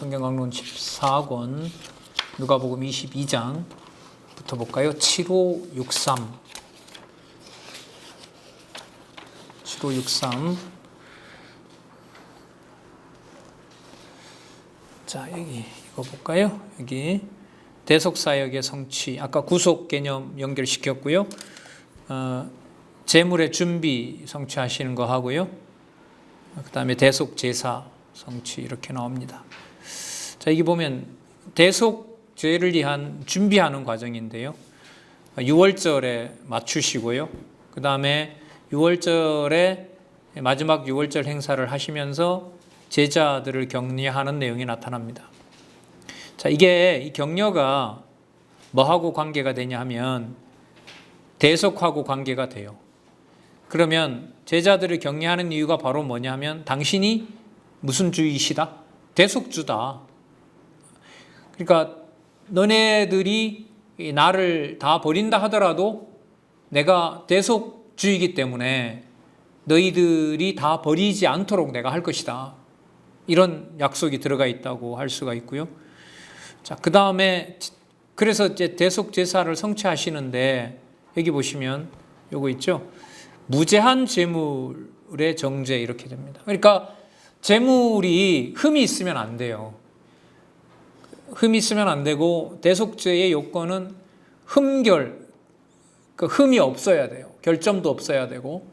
성경 강론 14권 누가복음 22장부터 볼까요? 7563 자, 여기 이거 볼까요? 여기 대속사역의 성취, 아까 구속 개념 연결시켰고요. 제물의 준비 성취하시는 거 하고요. 그 다음에 대속제사 성취 이렇게 나옵니다. 자, 여기 보면 대속죄를 위한 준비하는 과정인데요. 6월절에 맞추시고요. 그 다음에 6월절에 마지막 6월절 행사를 하시면서 제자들을 격려하는 내용이 나타납니다. 자, 이 격려가 뭐하고 관계가 되냐 하면 대속하고 관계가 돼요. 그러면 제자들을 격려하는 이유가 바로 뭐냐 하면 당신이 무슨 주이시다? 대속주다. 그러니까 너네들이 나를 다 버린다 하더라도 내가 대속주이기 때문에 너희들이 다 버리지 않도록 내가 할 것이다. 이런 약속이 들어가 있다고 할 수가 있고요. 자, 그 다음에 그래서 이제 대속제사를 성취하시는데 여기 보시면 요거 있죠. 무제한 재물의 정죄 이렇게 됩니다. 그러니까 재물이 흠이 있으면 안 돼요. 흠이 있으면 안 되고 대속죄의 요건은 흠결, 그 흠이 없어야 돼요. 결점도 없어야 되고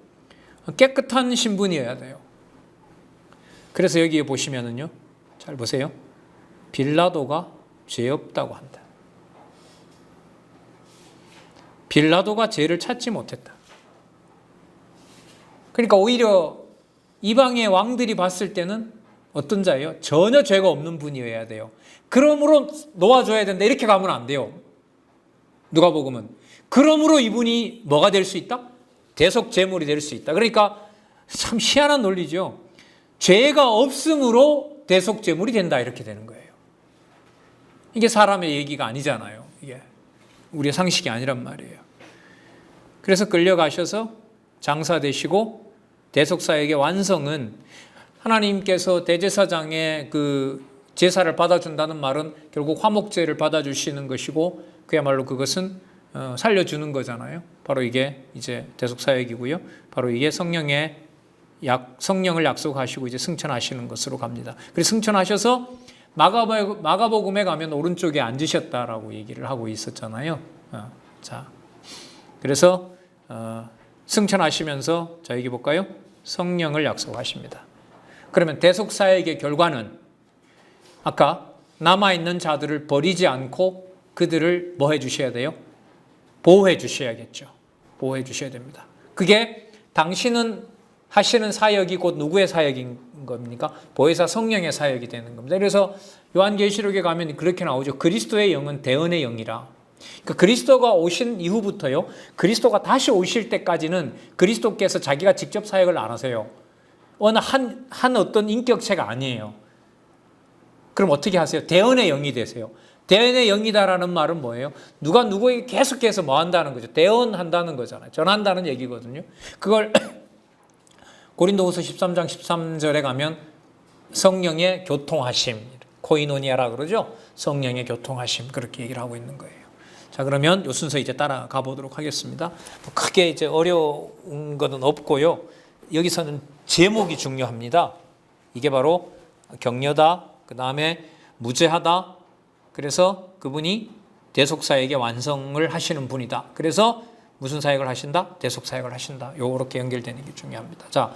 깨끗한 신분이어야 돼요. 그래서 여기에 보시면은요, 잘 보세요. 빌라도가 죄 없다고 한다. 빌라도가 죄를 찾지 못했다. 그러니까 오히려 이방의 왕들이 봤을 때는 어떤 자예요? 전혀 죄가 없는 분이어야 돼요. 그러므로 놓아줘야 된다. 이렇게 가면 안 돼요. 누가복음은. 그러므로 이분이 뭐가 될 수 있다? 대속 제물이 될 수 있다. 그러니까 참 희한한 논리죠. 죄가 없음으로 대속 제물이 된다. 이렇게 되는 거예요. 이게 사람의 얘기가 아니잖아요. 이게 우리의 상식이 아니란 말이에요. 그래서 끌려가셔서 장사되시고 대속사역의 완성은 하나님께서 대제사장의 그 제사를 받아준다는 말은 결국 화목제를 받아주시는 것이고 그야말로 그것은 살려주는 거잖아요. 바로 이게 이제 대속사역이고요. 바로 이게 성령을 약속하시고 이제 승천하시는 것으로 갑니다. 그래서 승천하셔서 마가복음에 가면 오른쪽에 앉으셨다라고 얘기를 하고 있었잖아요. 자, 그래서 승천하시면서 자, 여기 볼까요? 성령을 약속하십니다. 그러면 대속사역의 결과는 아까 남아있는 자들을 버리지 않고 그들을 뭐 해주셔야 돼요? 보호해 주셔야겠죠. 보호해 주셔야 됩니다. 그게 당신은 하시는 사역이 곧 누구의 사역인 겁니까? 보혜사 성령의 사역이 되는 겁니다. 그래서 요한계시록에 가면 그렇게 나오죠. 그리스도의 영은 대언의 영이라. 그러니까 그리스도가 오신 이후부터요. 그리스도가 다시 오실 때까지는 그리스도께서 자기가 직접 사역을 안 하세요. 어느 한 어떤 인격체가 아니에요. 그럼 어떻게 하세요? 대언의 영이 되세요. 대언의 영이다라는 말은 뭐예요? 누가 누구에게 계속해서 뭐 한다는 거죠? 대언한다는 거잖아요. 전한다는 얘기거든요. 그걸 고린도후서 13장 13절에 가면 성령의 교통하심, 코이노니아라 그러죠? 성령의 교통하심 그렇게 얘기를 하고 있는 거예요. 자, 그러면 이 순서 이제 따라가 보도록 하겠습니다. 크게 이제 어려운 것은 없고요. 여기서는 제목이 중요합니다. 이게 바로 격려다. 그 다음에 무죄하다. 그래서 그분이 대속사역의 완성을 하시는 분이다. 그래서 무슨 사역을 하신다? 대속사역을 하신다. 요렇게 연결되는 게 중요합니다. 자,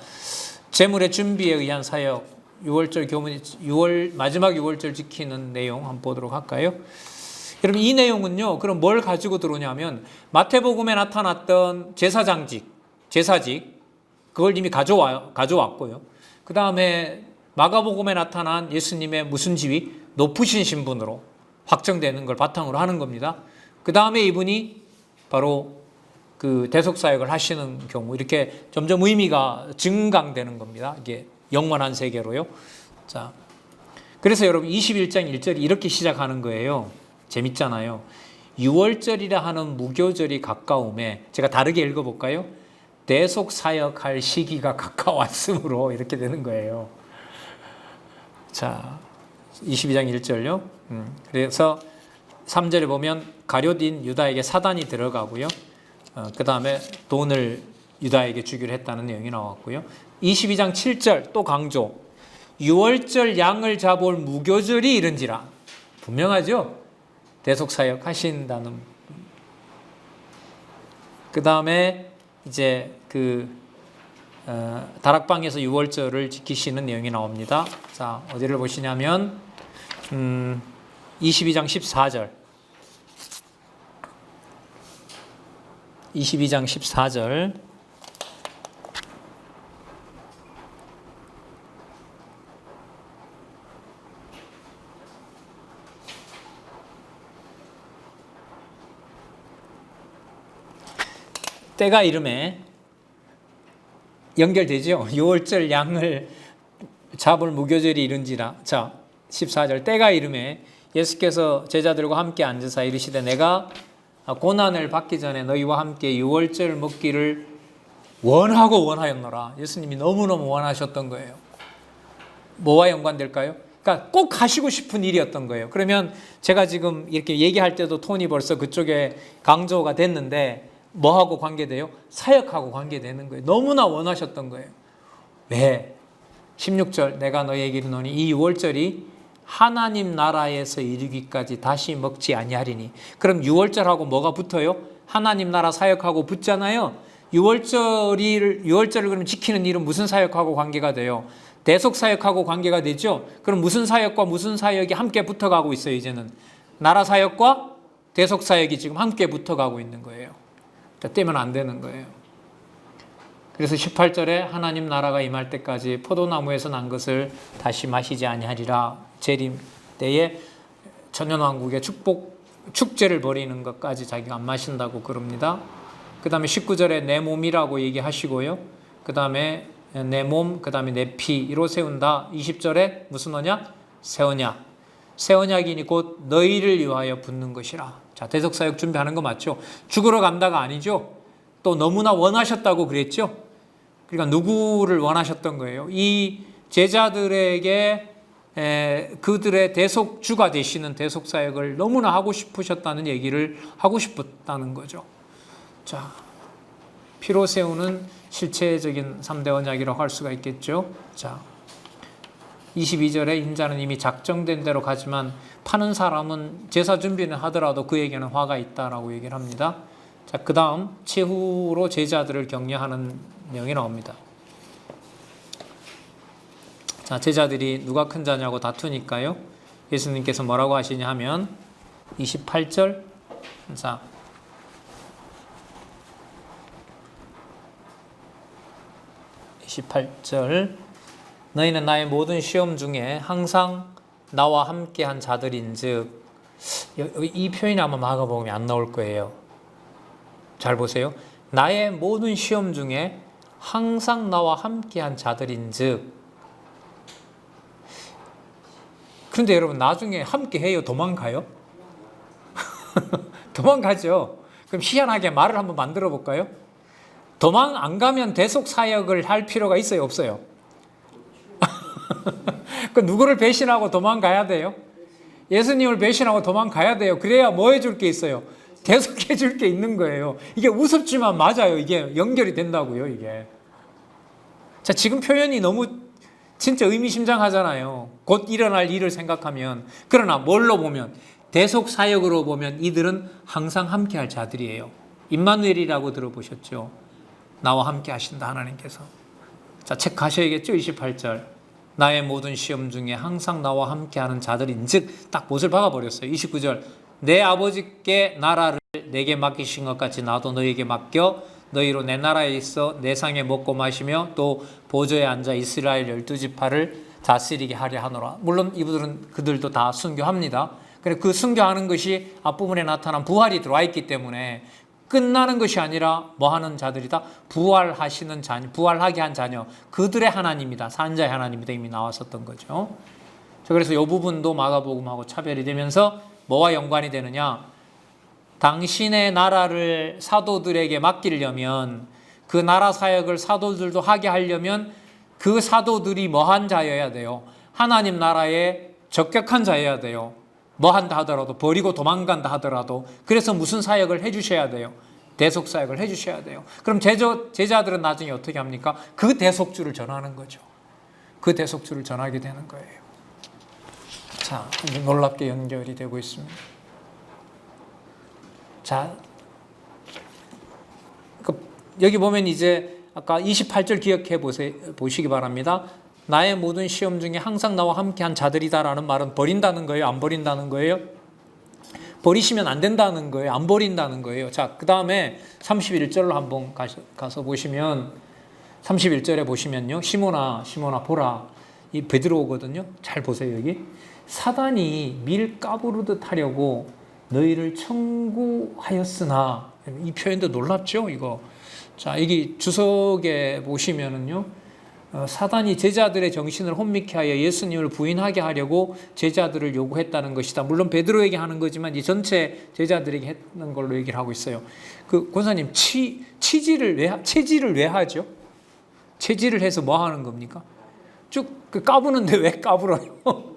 제물의 준비에 의한 사역, 6월절 교문, 마지막 6월절 지키는 내용 한번 보도록 할까요? 여러분, 이 내용은요, 그럼 뭘 가지고 들어오냐면, 마태복음에 나타났던 제사장직, 제사직, 그걸 이미 가져왔고요. 그 다음에 마가복음에 나타난 예수님의 무슨 지위? 높으신 신분으로 확정되는 걸 바탕으로 하는 겁니다. 그 다음에 이분이 바로 그 대속사역을 하시는 경우 이렇게 점점 의미가 증강되는 겁니다. 이게 영원한 세계로요. 자, 그래서 여러분 21장 1절이 이렇게 시작하는 거예요. 재밌잖아요. 6월절이라 하는 무교절이 가까움에 제가 다르게 읽어볼까요? 대속사역할 시기가 가까웠으므로 이렇게 되는 거예요. 자, 22장 1절요. 그래서 3절에 보면 가룟인 유다에게 사단이 들어가고요. 그 다음에 돈을 유다에게 주기로 했다는 내용이 나왔고요. 22장 7절 또 강조. 6월절 양을 잡아올 무교절이 이른지라. 분명하죠? 대속사역 하신다는. 그 다음에 이제 다락방에서 6월절을 지키시는 내용이 나옵니다. 자, 어디를 보시냐면 22장 14절. 22장 14절. 때가 이름에 연결되죠. 6월절 양을 잡을 무교절이 이른지라. 자, 14절 때가 이름에 예수께서 제자들과 함께 앉으사 이르시되 내가 고난을 받기 전에 너희와 함께 6월절 먹기를 원하고 원하였노라. 예수님이 너무너무 원하셨던 거예요. 뭐와 연관될까요? 그러니까 꼭 하시고 싶은 일이었던 거예요. 그러면 제가 지금 이렇게 얘기할 때도 톤이 벌써 그쪽에 강조가 됐는데 뭐하고 관계돼요? 사역하고 관계되는 거예요. 너무나 원하셨던 거예요. 왜? 16절 내가 너희에게 이르노니 이 6월절이 하나님 나라에서 이르기까지 다시 먹지 아니하리니. 그럼 6월절하고 뭐가 붙어요? 하나님 나라 사역하고 붙잖아요. 6월절을 그러면 지키는 일은 무슨 사역하고 관계가 돼요? 대속 사역하고 관계가 되죠. 그럼 무슨 사역과 무슨 사역이 함께 붙어가고 있어요. 이제는 나라 사역과 대속 사역이 지금 함께 붙어가고 있는 거예요. 떼면 안 되는 거예요. 그래서 18절에 하나님 나라가 임할 때까지 포도나무에서 난 것을 다시 마시지 아니하리라. 재림 때에 천년왕국의 축제를 벌이는 것까지 자기가 안 마신다고 그럽니다. 그 다음에 19절에 내 몸이라고 얘기하시고요. 그 다음에 내 몸, 그 다음에 내 피로 세운다. 20절에 무슨 언약? 새 언약. 새 언약이니 곧 너희를 위하여 붙는 것이라. 자, 대속사역 준비하는 거 맞죠? 죽으러 간다가 아니죠? 또 너무나 원하셨다고 그랬죠? 그러니까 누구를 원하셨던 거예요? 이 제자들에게 그들의 대속주가 되시는 대속사역을 너무나 하고 싶으셨다는 얘기를 하고 싶었다는 거죠. 자, 피로 세우는 실체적인 3대 언약이라고 할 수가 있겠죠. 자, 22절에 인자는 이미 작정된 대로 가지만 파는 사람은 제사 준비는 하더라도 그에게는 화가 있다라고 얘기를 합니다. 자, 그 다음 최후로 제자들을 격려하는 내용이 나옵니다. 자, 제자들이 누가 큰 자냐고 다투니까요. 예수님께서 뭐라고 하시냐 하면 28절. 자, 28절 너희는 나의 모든 시험 중에 항상 나와 함께한 자들인즉. 이 표현이 아마 마가복음에 안 나올 거예요. 잘 보세요. 나의 모든 시험 중에 항상 나와 함께한 자들인즉. 그런데 여러분 나중에 함께해요? 도망가요? 도망가죠. 그럼 희한하게 말을 한번 만들어 볼까요? 도망 안 가면 대속 사역을 할 필요가 있어요? 없어요? 그 누구를 배신하고 도망가야 돼요? 예수님을 배신하고 도망가야 돼요. 그래야 뭐 해줄 게 있어요? 대속해 줄 게 있는 거예요. 이게 우습지만 맞아요. 이게 연결이 된다고요, 이게. 자, 지금 표현이 너무 진짜 의미심장하잖아요. 곧 일어날 일을 생각하면. 그러나 뭘로 보면? 대속 사역으로 보면 이들은 항상 함께 할 자들이에요. 임마누엘이라고 들어보셨죠? 나와 함께 하신다, 하나님께서. 자, 책 가셔야겠죠? 28절. 나의 모든 시험 중에 항상 나와 함께하는 자들인즉. 딱 못을 박아버렸어요. 29절. 내 아버지께 나라를 내게 맡기신 것 같이 나도 너희에게 맡겨 너희로 내 나라에 있어 내 상에 먹고 마시며 또 보좌에 앉아 이스라엘 12지파를 다스리게 하려 하노라. 물론 그들도 다 순교합니다. 그런데 그 순교하는 것이 앞부분에 나타난 부활이 들어와 있기 때문에 끝나는 것이 아니라 뭐 하는 자들이다? 부활하시는 자녀, 부활하게 한 자녀, 그들의 하나님이다. 산자의 하나님이다. 이미 나왔었던 거죠. 그래서 이 부분도 마가복음하고 차별이 되면서 뭐와 연관이 되느냐? 당신의 나라를 사도들에게 맡기려면, 그 나라 사역을 사도들도 하게 하려면 그 사도들이 뭐한 자여야 돼요? 하나님 나라의 적격한 자여야 돼요. 뭐 한다 하더라도, 버리고 도망간다 하더라도. 그래서 무슨 사역을 해주셔야 돼요? 대속 사역을 해주셔야 돼요. 그럼 제자들은 나중에 어떻게 합니까? 그 대속주를 전하는 거죠. 그 대속주를 전하게 되는 거예요. 자, 놀랍게 연결이 되고 있습니다. 자, 여기 보면 이제 아까 28절 기억해 보시기 바랍니다. 나의 모든 시험 중에 항상 나와 함께한 자들이다라는 말은 버린다는 거예요? 안 버린다는 거예요? 버리시면 안 된다는 거예요? 안 버린다는 거예요? 자, 그 다음에 31절로 한번 가서 보시면 31절에 보시면요. 시몬아 보라. 이 베드로거든요. 잘 보세요. 여기. 사단이 밀 까부르듯 하려고 너희를 청구하였으나, 이 표현도 놀랍죠? 이거. 자, 여기 주석에 보시면은요. 사단이 제자들의 정신을 혼미케 하여 예수님을 부인하게 하려고 제자들을 요구했다는 것이다. 물론 베드로에게 하는 거지만 이 전체 제자들에게 했는 걸로 얘기를 하고 있어요. 그 권사님, 체질을 왜 하죠? 체질을 해서 뭐 하는 겁니까? 까부는데 왜 까불어요?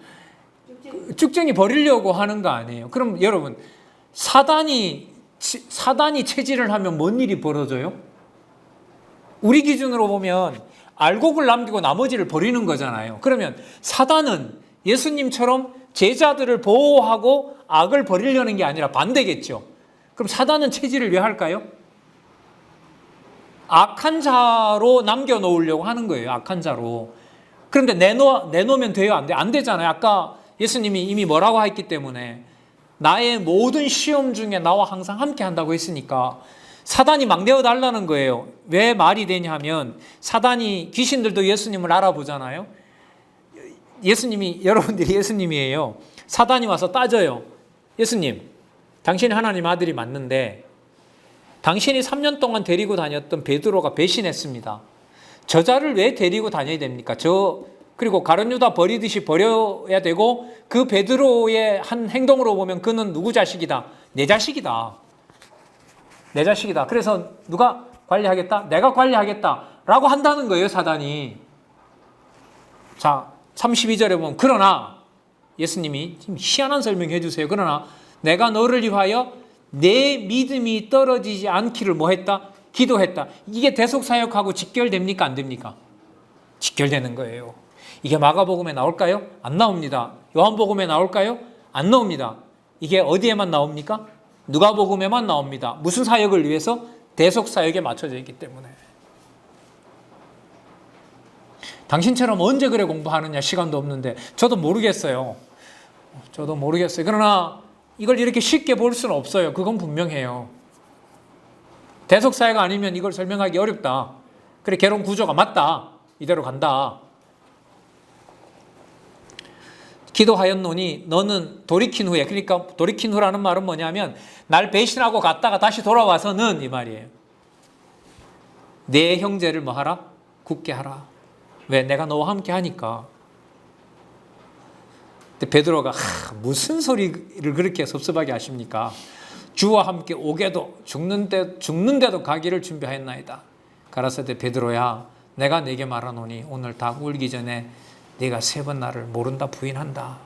쭉정이 버리려고 하는 거 아니에요. 그럼 여러분, 사단이 체질을 하면 뭔 일이 벌어져요? 우리 기준으로 보면 알곡을 남기고 나머지를 버리는 거잖아요. 그러면 사단은 예수님처럼 제자들을 보호하고 악을 버리려는 게 아니라 반대겠죠. 그럼 사단은 체질을 왜 할까요? 악한 자로 남겨놓으려고 하는 거예요. 악한 자로. 그런데 내놓으면 돼요? 안 돼? 안 되잖아요. 아까 예수님이 이미 뭐라고 했기 때문에 나의 모든 시험 중에 나와 항상 함께 한다고 했으니까 사단이 막 내어달라는 거예요. 왜 말이 되냐 하면 사단이, 귀신들도 예수님을 알아보잖아요. 여러분들이 예수님이에요. 사단이 와서 따져요. 예수님, 당신이 하나님 아들이 맞는데 당신이 3년 동안 데리고 다녔던 베드로가 배신했습니다. 저자를 왜 데리고 다녀야 됩니까? 그리고 가룟 유다 버리듯이 버려야 되고, 그 베드로의 한 행동으로 보면 그는 누구 자식이다? 내 자식이다. 내 자식이다. 그래서 누가 관리하겠다? 내가 관리하겠다. 라고 한다는 거예요, 사단이. 자, 32절에 보면, 그러나, 예수님이 희한한 설명해 주세요. 그러나, 내가 너를 위하여 내 믿음이 떨어지지 않기를 뭐 했다? 기도했다. 이게 대속사역하고 직결됩니까? 안 됩니까? 직결되는 거예요. 이게 마가복음에 나올까요? 안 나옵니다. 요한복음에 나올까요? 안 나옵니다. 이게 어디에만 나옵니까? 누가복음에만 나옵니다. 무슨 사역을 위해서? 대속사역에 맞춰져 있기 때문에. 당신처럼 언제 그래 공부하느냐, 시간도 없는데. 저도 모르겠어요. 그러나 이걸 이렇게 쉽게 볼 수는 없어요. 그건 분명해요. 대속사역 아니면 이걸 설명하기 어렵다. 그래, 개론 구조가 맞다. 이대로 간다. 기도하였노니 너는 돌이킨 후에, 그러니까 돌이킨 후라는 말은 뭐냐면 날 배신하고 갔다가 다시 돌아와서는, 이 말이에요. 내 형제를 뭐 하라? 굳게 하라. 왜? 내가 너와 함께 하니까. 근데 베드로가 무슨 소리를 그렇게 섭섭하게 하십니까? 주와 함께 오게도 죽는데도 가기를 준비하였나이다. 가라사대 베드로야, 내가 네게 말하노니 오늘 닭 울기 전에 네가 3번 나를 모른다 부인한다.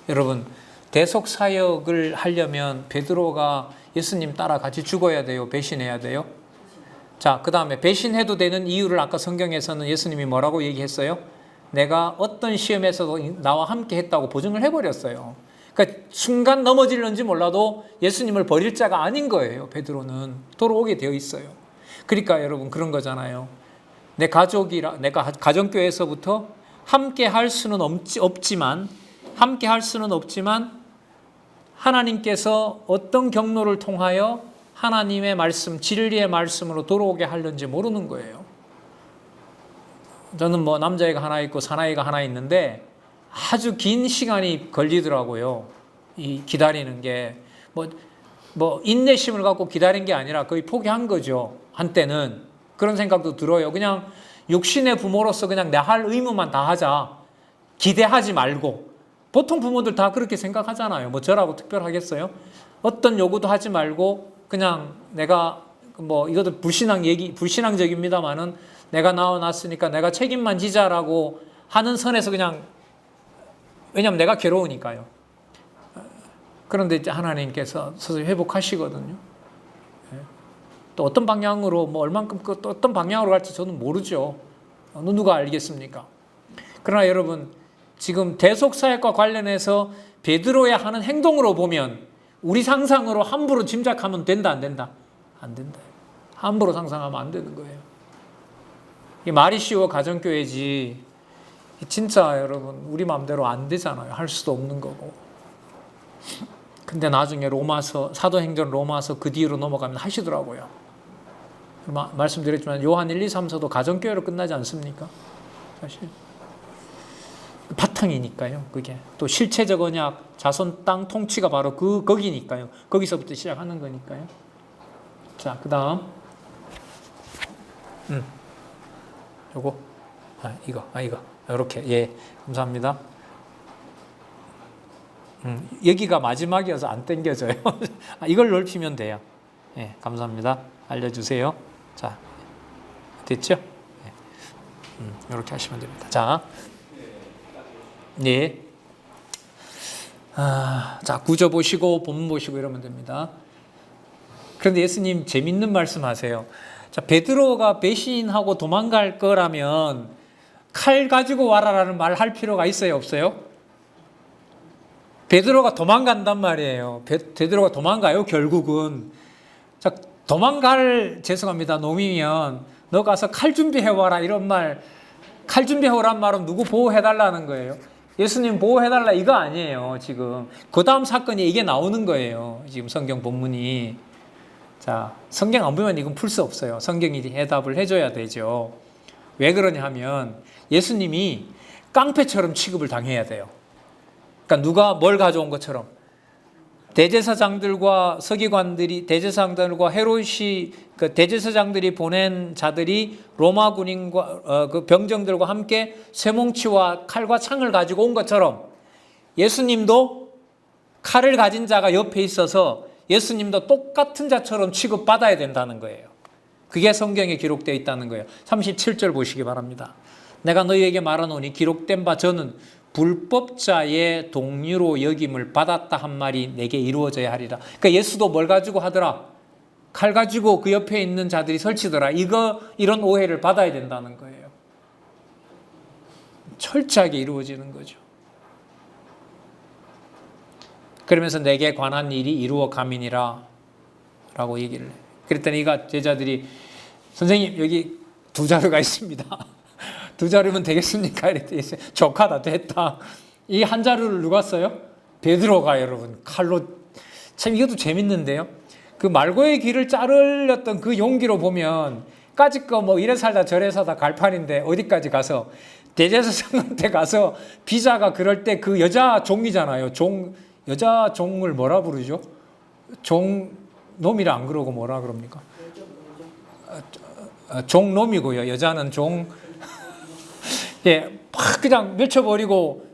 여러분, 대속사역을 하려면 베드로가 예수님 따라 같이 죽어야 돼요? 배신해야 돼요? 자, 그 다음에 배신해도 되는 이유를 아까 성경에서는 예수님이 뭐라고 얘기했어요? 내가 어떤 시험에서도 나와 함께 했다고 보증을 해버렸어요. 그러니까 순간 넘어질는지 몰라도 예수님을 버릴 자가 아닌 거예요. 베드로는 돌아오게 되어 있어요. 그러니까 여러분, 그런 거잖아요. 내가 가정교회에서부터 함께 할 수는 없지만 하나님께서 어떤 경로를 통하여 하나님의 말씀, 진리의 말씀으로 돌아오게 하려는지 모르는 거예요. 저는 남자애가 하나 있고 사나이가 하나 있는데 아주 긴 시간이 걸리더라고요. 이 기다리는 게 인내심을 갖고 기다린 게 아니라 거의 포기한 거죠. 한때는 그런 생각도 들어요. 그냥 육신의 부모로서 그냥 내 할 의무만 다 하자. 기대하지 말고. 보통 부모들 다 그렇게 생각하잖아요. 저라고 특별하겠어요? 어떤 요구도 하지 말고 그냥 내가 이것도 불신앙적입니다만은 내가 낳아놨으니까 내가 책임만 지자라고 하는 선에서 그냥 왜냐하면 내가 괴로우니까요. 그런데 이제 하나님께서 서서히 회복하시거든요. 또 어떤 방향으로 뭐 얼만큼 또 어떤 방향으로 갈지 저는 모르죠. 누가 알겠습니까? 그러나 여러분 지금 대속사역과 관련해서 베드로의 하는 행동으로 보면 우리 상상으로 함부로 짐작하면 된다 안 된다? 안 된다. 함부로 상상하면 안 되는 거예요. 이 말이 쉬워 가정교회지 진짜 여러분 우리 마음대로 안 되잖아요. 할 수도 없는 거고. 근데 나중에 로마서 사도행전 로마서 그 뒤로 넘어가면 하시더라고요. 말씀드렸지만 요한 1, 2, 3서도 가정교회로 끝나지 않습니까? 사실 바탕이니까요. 그게 또 실체적 언약 자손 땅 통치가 바로 거기니까요. 거기서부터 시작하는 거니까요. 자, 그다음 요거 이거 이렇게 예 감사합니다. 여기가 마지막이어서 안 땡겨져요. 이걸 넓히면 돼요. 예 감사합니다. 알려주세요. 자 됐죠? 예. 이렇게 하시면 됩니다. 자, 예. 자 구절 보시고 본문 보시고 이러면 됩니다. 그런데 예수님 재밌는 말씀하세요. 자 베드로가 배신하고 도망갈 거라면 칼 가지고 와라라는 말 할 필요가 있어요, 없어요? 베드로가 도망간단 말이에요. 베드로가 도망가요, 결국은. 자, 죄송합니다. 놈이면 너 가서 칼 준비해와라 이런 말, 칼 준비해오란 말은 누구 보호해달라는 거예요? 예수님 보호해달라 이거 아니에요, 지금. 그 다음 사건이 이게 나오는 거예요, 지금 성경 본문이. 자, 성경 안 보면 이건 풀 수 없어요. 성경이 해답을 해줘야 되죠. 왜 그러냐 하면 예수님이 깡패처럼 취급을 당해야 돼요. 그러니까 누가 뭘 가져온 것처럼 대제사장들과 서기관들이 대제사장들과 헤롯이 그 대제사장들이 보낸 자들이 로마 군인과 그 병정들과 함께 쇠뭉치와 칼과 창을 가지고 온 것처럼 예수님도 칼을 가진 자가 옆에 있어서 예수님도 똑같은 자처럼 취급받아야 된다는 거예요. 그게 성경에 기록되어 있다는 거예요. 37절 보시기 바랍니다. 내가 너희에게 말하노니 기록된 바 저는 불법자의 동류로 여김을 받았다 한 말이 내게 이루어져야 하리라. 그러니까 예수도 뭘 가지고 하더라? 칼 가지고 그 옆에 있는 자들이 설치더라. 이런 오해를 받아야 된다는 거예요. 철저하게 이루어지는 거죠. 그러면서 내게 관한 일이 이루어 가민이라 라고 얘기를 해요. 그랬더니 제자들이 선생님 여기 2자루가 있습니다. 2자루면 되겠습니까? 이랬더니 족하다 됐다. 이 1자루를 누가 써요? 베드로가 여러분 칼로. 참 이것도 재밌는데요. 그 말고의 길을 자르렸던 그 용기로 보면 까짓거 뭐 이래 살다 저래 살다 갈판인데 어디까지 가서 대제사장한테 가서 비자가 그럴 때 그 여자 종이잖아요. 여자 종을 뭐라 부르죠? 놈이라 안 그러고 뭐라 그럽니까? 종놈이고요. 여자는 종. 예, 막 그냥 밀쳐버리고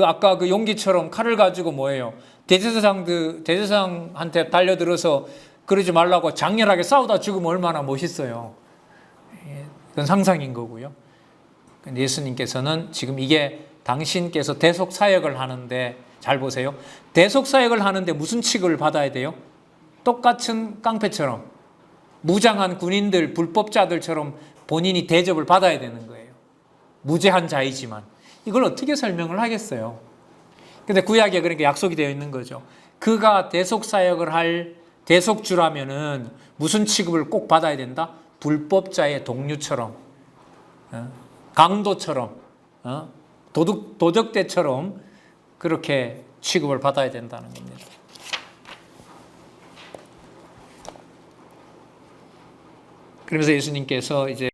아까 그 용기처럼 칼을 가지고 뭐예요? 대제사장한테 달려들어서 그러지 말라고 장렬하게 싸우다 죽으면 얼마나 멋있어요. 예, 그건 상상인 거고요. 예수님께서는 지금 이게 당신께서 대속 사역을 하는데 잘 보세요. 대속 사역을 하는데 무슨 취급을 받아야 돼요? 똑같은 깡패처럼 무장한 군인들, 불법자들처럼 본인이 대접을 받아야 되는 거예요. 무죄한 자이지만 이걸 어떻게 설명을 하겠어요? 근데 구약에 그러니까 약속이 되어 있는 거죠. 그가 대속 사역을 할 대속주라면은 무슨 취급을 꼭 받아야 된다? 불법자의 동류처럼, 강도처럼, 도적대처럼 그렇게 취급을 받아야 된다는 겁니다. 그러면서 예수님께서 이제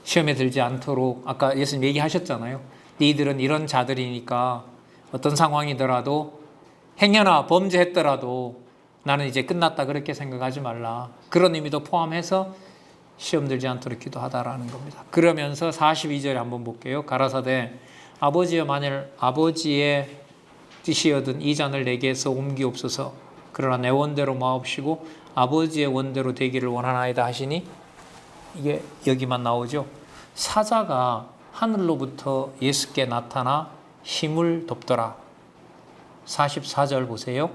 시험에 들지 않도록 아까 예수님 얘기하셨잖아요. 너희들은 이런 자들이니까 어떤 상황이더라도 행여나 범죄했더라도 나는 이제 끝났다 그렇게 생각하지 말라. 그런 의미도 포함해서 시험 들지 않도록 기도하다라는 겁니다. 그러면서 42절에 한번 볼게요. 가라사대 아버지여 만일 아버지의 뜻이여든 이 잔을 내게서 옮기옵소서. 그러나 내 원대로 마옵시고 아버지의 원대로 되기를 원하나이다 하시니 이게 여기만 나오죠. 사자가 하늘로부터 예수께 나타나 힘을 돕더라. 44절 보세요.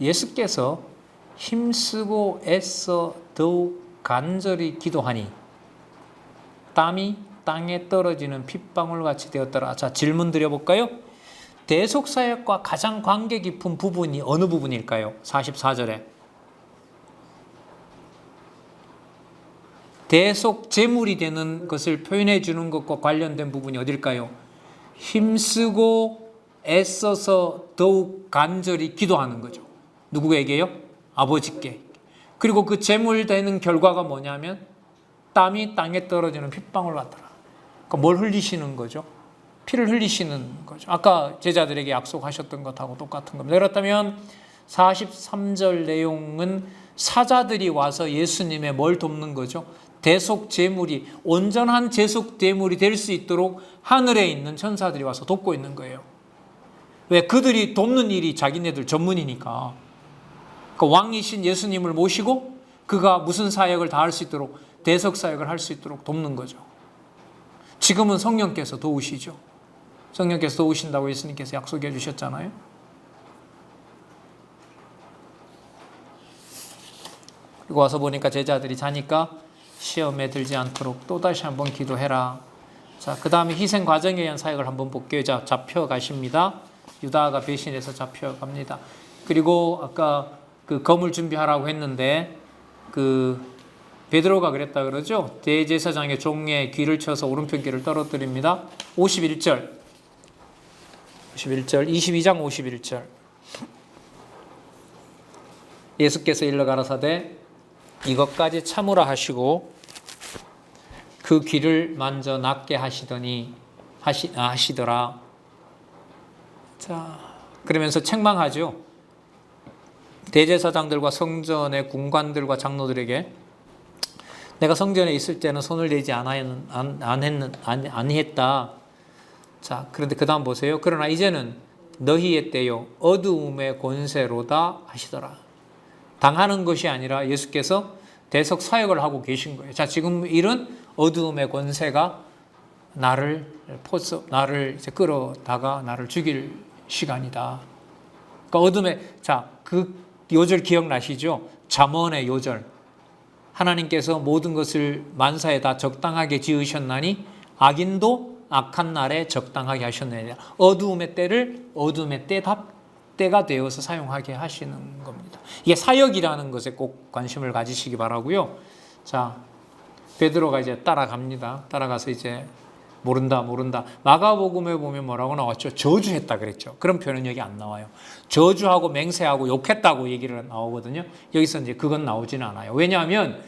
예수께서 힘쓰고 애써 더욱 간절히 기도하니 땀이 땅에 떨어지는 핏방울같이 되었더라. 자, 질문 드려볼까요? 대속사역과 가장 관계 깊은 부분이 어느 부분일까요? 44절에 대속 제물이 되는 것을 표현해 주는 것과 관련된 부분이 어딜까요? 힘쓰고 애써서 더욱 간절히 기도하는 거죠. 누구에게요? 아버지께. 그리고 그 제물 되는 결과가 뭐냐면 땀이 땅에 떨어지는 핏방울 같더라. 그러니까 뭘 흘리시는 거죠? 피를 흘리시는 거죠. 아까 제자들에게 약속하셨던 것하고 똑같은 겁니다. 그렇다면 43절 내용은 사자들이 와서 예수님의 뭘 돕는 거죠? 대속 제물이 온전한 대속 제물이 될 수 있도록 하늘에 있는 천사들이 와서 돕고 있는 거예요. 왜? 그들이 돕는 일이 자기네들 전문이니까. 그 왕이신 예수님을 모시고 그가 무슨 사역을 다 할 수 있도록 대속 사역을 할 수 있도록 돕는 거죠. 지금은 성령께서 도우시죠. 성령께서 도우신다고 예수님께서 약속해 주셨잖아요. 그리고 와서 보니까 제자들이 자니까 시험에 들지 않도록 또다시 한번 기도해라. 자, 그 다음에 희생 과정에 의한 사역을 한번 볼게요. 자, 잡혀가십니다. 유다가 배신해서 잡혀갑니다. 그리고 아까 그 검을 준비하라고 했는데 그 베드로가 그랬다 그러죠. 대제사장의 종에 귀를 쳐서 오른편 귀를 떨어뜨립니다. 51절 22장 51절 예수께서 일러 가라사대 이것까지 참으라 하시고 그 귀를 만져 낫게 하시더라. 자, 그러면서 책망하죠. 대제사장들과 성전의 군관들과 장로들에게 내가 성전에 있을 때는 손을 대지 아니했다. 자, 그런데 그 다음 보세요. 그러나 이제는 너희의 때요 어두움의 권세로다 하시더라. 당하는 것이 아니라 예수께서 대속 사역을 하고 계신 거예요. 자, 지금 이런 어두움의 권세가 나를 이제 끌어다가 나를 죽일 시간이다. 그러니까 어둠의, 자, 그 요절 기억나시죠? 잠언의 요절. 하나님께서 모든 것을 만사에 다 적당하게 지으셨나니 악인도 악한 날에 적당하게 하셨느니라. 어두움의 때를 어두움의 때가 되어서 사용하게 하시는 겁니다. 이게 사역이라는 것에 꼭 관심을 가지시기 바라고요. 자, 베드로가 이제 따라갑니다. 따라가서 이제 모른다. 마가복음에 보면 뭐라고 나왔죠? 저주했다 그랬죠. 그런 표현은 여기 안 나와요. 저주하고 맹세하고 욕했다고 얘기를 나오거든요. 여기서 이제 그건 나오지는 않아요. 왜냐하면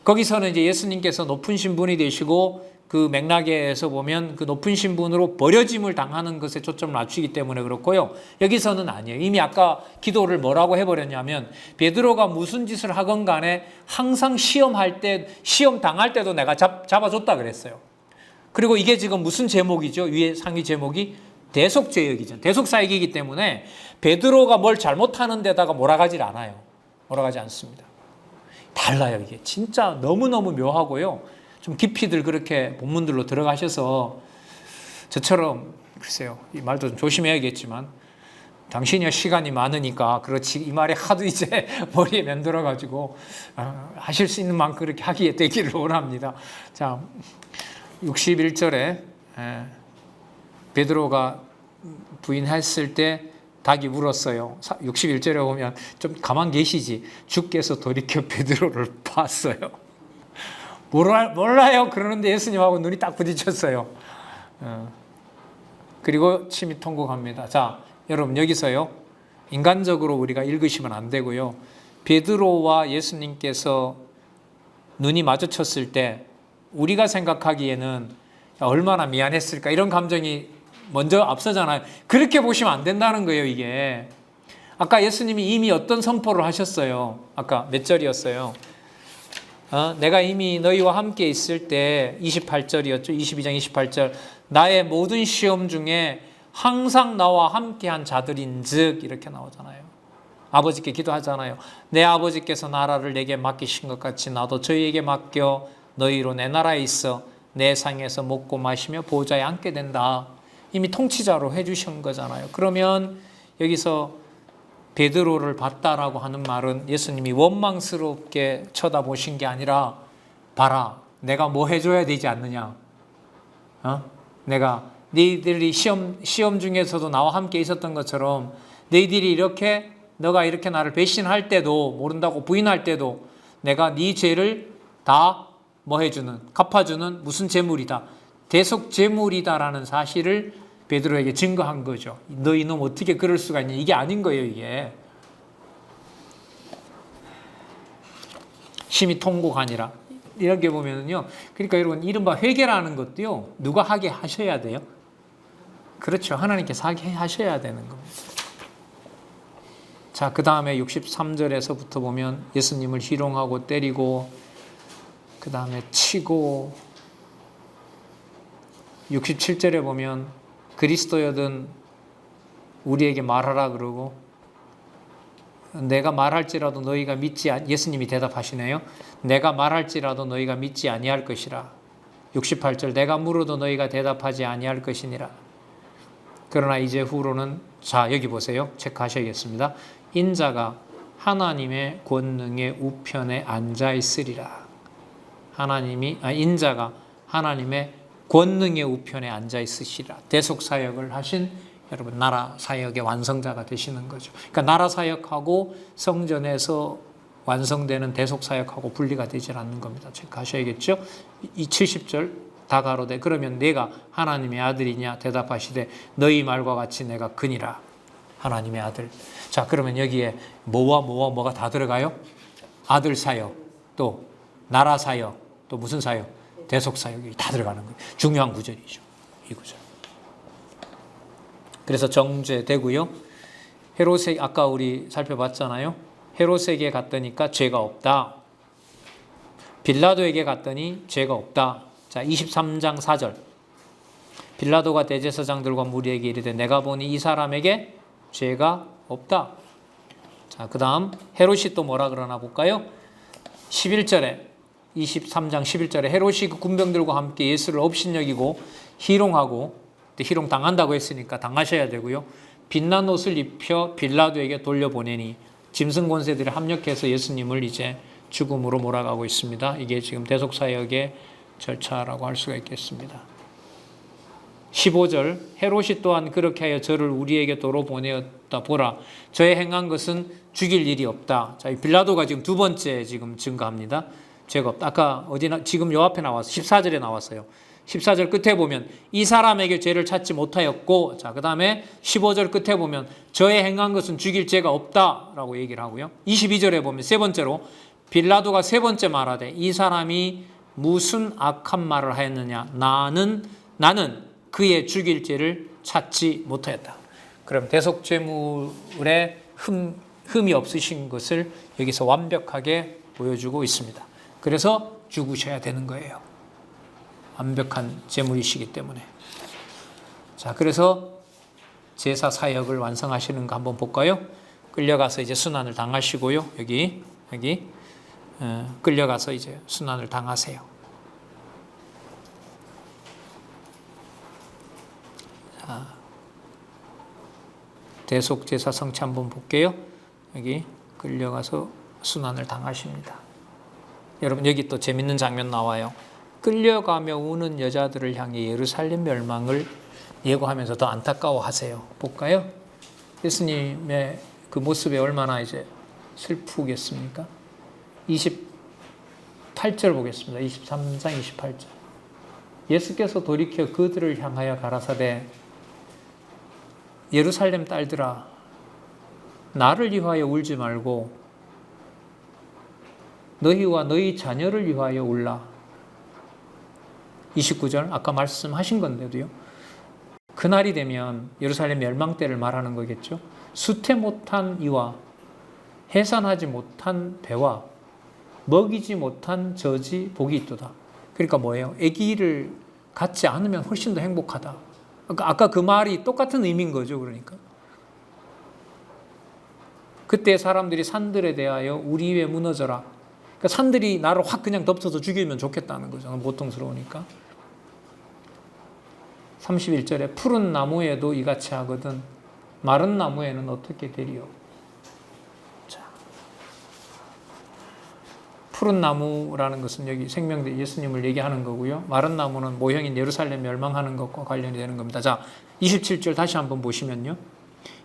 거기서는 이제 예수님께서 높은 신분이 되시고 그 맥락에서 보면 그 높은 신분으로 버려짐을 당하는 것에 초점을 맞추기 때문에 그렇고요. 여기서는 아니에요. 이미 아까 기도를 뭐라고 해버렸냐면 베드로가 무슨 짓을 하건 간에 항상 시험 당할 때도 내가 잡아줬다 그랬어요. 그리고 이게 지금 무슨 제목이죠? 위에 상위 제목이 대속제역이죠. 대속사역이기 때문에 베드로가 뭘 잘못하는 데다가 몰아가질 않아요. 몰아가지 않습니다. 달라요. 이게 진짜 너무너무 묘하고요. 좀 깊이들 그렇게 본문들로 들어가셔서 저처럼 글쎄요. 이 말도 좀 조심해야겠지만 당신이 시간이 많으니까 그렇지 이 말에 하도 이제 머리에 맴돌아가지고 하실 수 있는 만큼 그렇게 하기에 되기를 원합니다. 자, 61절에 베드로가 부인했을 때 닭이 물었어요. 61절에 보면 좀 가만 계시지. 주께서 돌이켜 베드로를 봤어요. 몰라요. 그러는데 예수님하고 눈이 딱 부딪혔어요. 그리고 침이 통곡합니다. 자, 여러분 여기서요. 인간적으로 우리가 읽으시면 안 되고요. 베드로와 예수님께서 눈이 마주쳤을 때 우리가 생각하기에는 얼마나 미안했을까 이런 감정이 먼저 앞서잖아요. 그렇게 보시면 안 된다는 거예요. 이게 아까 예수님이 이미 어떤 선포를 하셨어요. 아까 몇 절이었어요? 내가 이미 너희와 함께 있을 때 28절이었죠. 22장 28절 나의 모든 시험 중에 항상 나와 함께한 자들인즉 이렇게 나오잖아요. 아버지께 기도하잖아요. 내 아버지께서 나라를 내게 맡기신 것 같이 나도 저희에게 맡겨 너희로 내 나라에 있어 내 상에서 먹고 마시며 보좌에 앉게 된다. 이미 통치자로 해주신 거잖아요. 그러면 여기서 베드로를 봤다라고 하는 말은 예수님이 원망스럽게 쳐다보신 게 아니라 봐라, 내가 뭐 해줘야 되지 않느냐. 내가 너희들이 시험 중에서도 나와 함께 있었던 것처럼 너희들이 이렇게 너가 이렇게 나를 배신할 때도 모른다고 부인할 때도 내가 네 죄를 다 뭐 해주는 갚아주는 무슨 제물이다. 대속 제물이다라는 사실을 베드로에게 증거한 거죠. 너 이놈 어떻게 그럴 수가 있냐. 이게 아닌 거예요. 이게. 심히 통고가 아니라. 이렇게 보면은요. 그러니까 여러분 이른바 회개라는 것도요. 누가 하게 하셔야 돼요? 그렇죠. 하나님께서 하게 하셔야 되는 겁니다. 자, 그 다음에 63절에서부터 보면 예수님을 희롱하고 때리고 그 다음에 치고 67절에 보면 그리스도여든 우리에게 말하라 그러고 내가 말할지라도 너희가 믿지 예수님이 대답하시네요. 내가 말할지라도 너희가 믿지 아니할 것이라. 68절 내가 물어도 너희가 대답하지 아니할 것이니라. 그러나 이제 후로는 자 여기 보세요. 체크하셔야겠습니다. 인자가 하나님의 권능의 우편에 앉아 있으리라. 인자가 하나님의 권능의 우편에 앉아 있으시라. 대속 사역을 하신 여러분 나라 사역의 완성자가 되시는 거죠. 그러니까 나라 사역하고 성전에서 완성되는 대속 사역하고 분리가 되질 않는 겁니다. 체크하셔야겠죠. 이 70절 다 가로되 그러면 내가 하나님의 아들이냐 대답하시되 너희 말과 같이 내가 그니라. 하나님의 아들. 자, 그러면 여기에 뭐가 다 들어가요? 아들 사역, 또 나라 사역, 또 무슨 사역? 대속 사역이 다 들어가는 거예요. 중요한 구절이죠. 이 구절. 그래서 정죄되고요. 헤롯에 아까 우리 살펴봤잖아요. 헤롯에게 갔더니까 죄가 없다. 빌라도에게 갔더니 죄가 없다. 자, 23장 4절. 빌라도가 대제사장들과 무리에게 이르되 내가 보니 이 사람에게 죄가 없다. 자, 그 다음 헤롯이 또 뭐라 그러나 볼까요? 11절에 23장 11절에 헤롯이 그 군병들과 함께 예수를 업신여기고 희롱하고 희롱 당한다고 했으니까 당하셔야 되고요. 빛난 옷을 입혀 빌라도에게 돌려보내니 짐승 권세들이 합력해서 예수님을 이제 죽음으로 몰아가고 있습니다. 이게 지금 대속사역의 절차라고 할 수가 있겠습니다. 15절 헤롯이 또한 그렇게 하여 저를 우리에게 도로 보내었다. 보라 저의 행한 것은 죽일 일이 없다. 자, 빌라도가 지금 두 번째 지금 증거합니다. 죄가 없다. 아까 지금 요 앞에 나왔어요. 14절에 나왔어요. 14절 끝에 보면 이 사람에게 죄를 찾지 못하였고, 자, 그 다음에 15절 끝에 보면 저의 행한 것은 죽일 죄가 없다라고 얘기를 하고요. 22절에 보면 세 번째로 빌라도가 세 번째 말하되 이 사람이 무슨 악한 말을 하였느냐. 나는 그의 죽일 죄를 찾지 못하였다. 그럼 대속죄물에 흠이 없으신 것을 여기서 완벽하게 보여주고 있습니다. 그래서 죽으셔야 되는 거예요. 완벽한 제물이시기 때문에. 자, 그래서 제사 사역을 완성하시는 거 한번 볼까요? 끌려가서 이제 순환을 당하시고요. 여기 끌려가서 이제 순환을 당하세요. 자, 대속 제사 성체 한번 볼게요. 여기 끌려가서 순환을 당하십니다. 여러분 여기 또 재밌는 장면 나와요. 끌려가며 우는 여자들을 향해 예루살렘 멸망을 예고하면서 더 안타까워하세요. 볼까요? 예수님의 그 모습에 얼마나 이제 슬프겠습니까? 28절 보겠습니다. 23장 28절. 예수께서 돌이켜 그들을 향하여 가라사대 예루살렘 딸들아 나를 위하여 울지 말고 너희와 너희 자녀를 위하여 울라. 29절 아까 말씀하신 건데도요. 그날이 되면 예루살렘 멸망 때를 말하는 거겠죠. 수태 못한 이와 해산하지 못한 배와 먹이지 못한 젖이 복이 있도다. 그러니까 뭐예요? 아기를 갖지 않으면 훨씬 더 행복하다. 아까 그 말이 똑같은 의미인 거죠. 그러니까 그때 사람들이 산들에 대하여 우리 위에 무너져라. 그러니까 산들이 나를 확 그냥 덮쳐서 죽이면 좋겠다는 거죠. 고통스러우니까. 31절에 푸른 나무에도 이같이 하거든 마른 나무에는 어떻게 되리요? 자, 푸른 나무라는 것은 여기 생명대 예수님을 얘기하는 거고요. 마른 나무는 모형인 예루살렘 멸망하는 것과 관련이 되는 겁니다. 자, 27절 다시 한번 보시면요.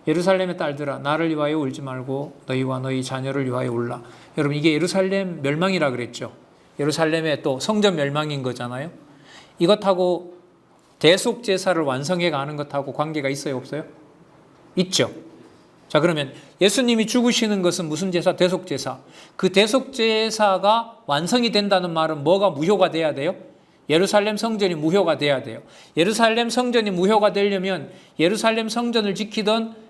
예루살렘의 딸들아 나를 위하여 울지 말고 너희와 너희 자녀를 위하여 울라. 여러분 이게 예루살렘 멸망이라 그랬죠. 예루살렘의 또 성전 멸망인 거잖아요. 이것하고 대속제사를 완성해 가는 것하고 관계가 있어요 없어요? 있죠. 자 그러면 예수님이 죽으시는 것은 무슨 제사? 대속제사. 그 대속제사가 완성이 된다는 말은 뭐가 무효가 돼야 돼요? 예루살렘 성전이 무효가 돼야 돼요. 예루살렘 성전이 무효가 되려면 예루살렘 성전을 지키던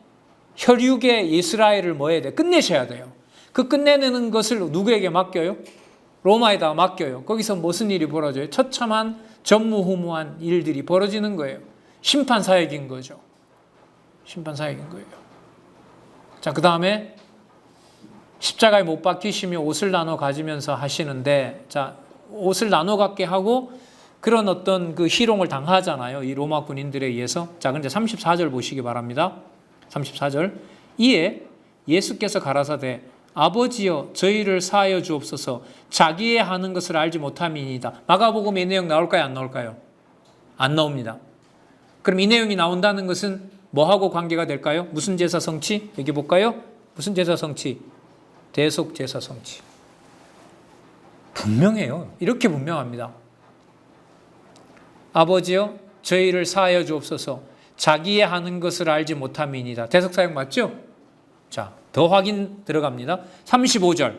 혈육의 이스라엘을 뭐 해야 돼요? 끝내셔야 돼요. 그 끝내는 것을 누구에게 맡겨요? 로마에다가 맡겨요. 거기서 무슨 일이 벌어져요? 처참한 전무후무한 일들이 벌어지는 거예요. 심판사역인 거죠. 심판사역인 거예요. 자, 그 다음에 십자가에 못 박히시며 옷을 나눠 가지면서 하시는데, 자, 옷을 나눠 갖게 하고 그런 어떤 그 희롱을 당하잖아요. 이 로마 군인들에 의해서. 자, 근데 34절 보시기 바랍니다. 34절. 이에 예수께서 가라사대 아버지여 저희를 사하여 주옵소서 자기의 하는 것을 알지 못함이니이다. 마가복음에 이 내용 나올까요? 안 나올까요? 안 나옵니다. 그럼 이 내용이 나온다는 것은 뭐하고 관계가 될까요? 무슨 제사 성취? 여기 볼까요? 무슨 제사 성취? 대속 제사 성취. 분명해요. 이렇게 분명합니다. 아버지여 저희를 사하여 주옵소서 자기의 하는 것을 알지 못함이니이다. 대속사역 맞죠? 자, 더 확인 들어갑니다. 35절.